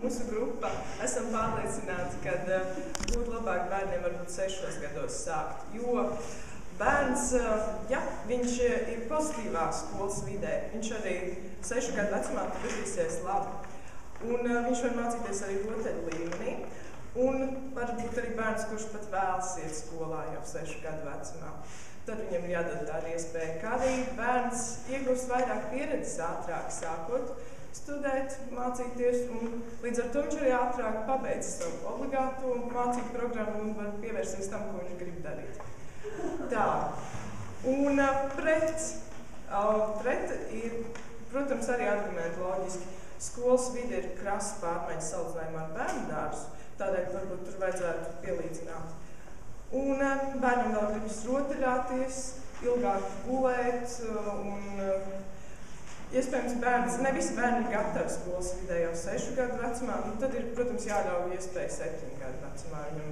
Mūsu grupa esam pārliecināti, ka būtu labāk bērniem varbūt 6 gados sākt, jo bērns, ja viņš ir pozitīvā skolas vidē, viņš arī 6 gadu vecumā jutīsies labi. Un viņš var mācīties arī rotaļu līmenī. Un varbūt arī bērns, kurš pat vēlas iet skolā jau 6 gadu vecumā. Tad viņam ir jādod tāda iespēja, kā arī bērns iegūst vairāk pieredzes ātrāk sākot studēt, mācīties, un līdz ar to viņš arī ātrāk pabeidz savu obligāto mācību programmu un var pievērsties tam, ko viņš grib darīt. Tā. Un pret ir, protams, arī argumenti loģiski. Skolas vide ir krasa pārmaiņas salīdzinājumā ar bērnu dārzu, tādēļ varbūt tur vajadzētu pielīdzināt. Un bērnam vēl gribas rotaļāties, ilgāk gulēt, un iespējams ne visi bērni ir gatavi skolas vidē jau 6 gadu vecumā, un tad ir, protams, jāļauj iespēja 7 gadu vecumā viņam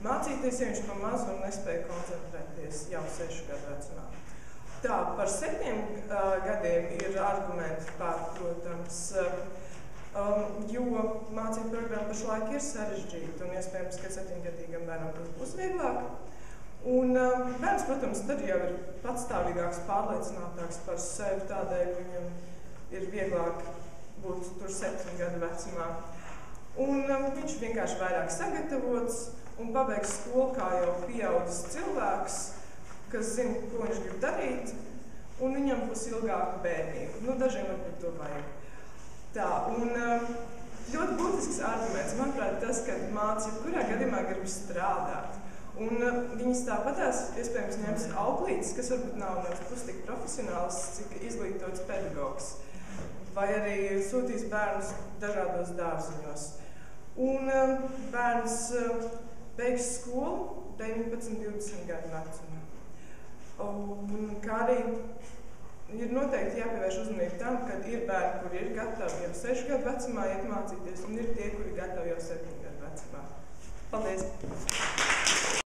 mācīties, ja viņš pa mazu un nespēja koncentrēties jau 6 gadu vecumā. Tā, par 7 gadiem ir argumenti pār, protams, jo mācību programma pašlaik ir sarežģīta, un iespējams, ka 7-gadīgam bērnam būs vieglāk. Un bērns, protams, tad jau ir patstāvīgāks, pārliecinātāks par sevi, tādēļ viņam ir vieglāk būt tur 7 gadu vecumā. Un viņš vienkārši vairāk sagatavots un pabeigs skolu kā jau pieaudzis cilvēks, kas zina, ko viņš grib darīt, un viņam būs ilgāka bērnība. Nu, dažiem varbūt to vajag. Tā, un ļoti būtisks arguments, manuprāt, tas, ka mācība kurā gadījumā grib strādāt. Un viņas tāpatās, iespējams, ņems auklītes, kas varbūt nav tik profesionāls, cik izglītots pedagogs, vai arī sūtīs bērnus dažādos dārziņos. Un bērns beigs skolu 19-20 gadu vecumā. Un kā arī ir noteikti jāpievērš uzmanību tam, ka ir bērni, kuri ir gatavi jau 6 gadu vecumā iet mācīties, un ir tie, kuri ir gatavi jau 7 gadu vecumā. Paldies!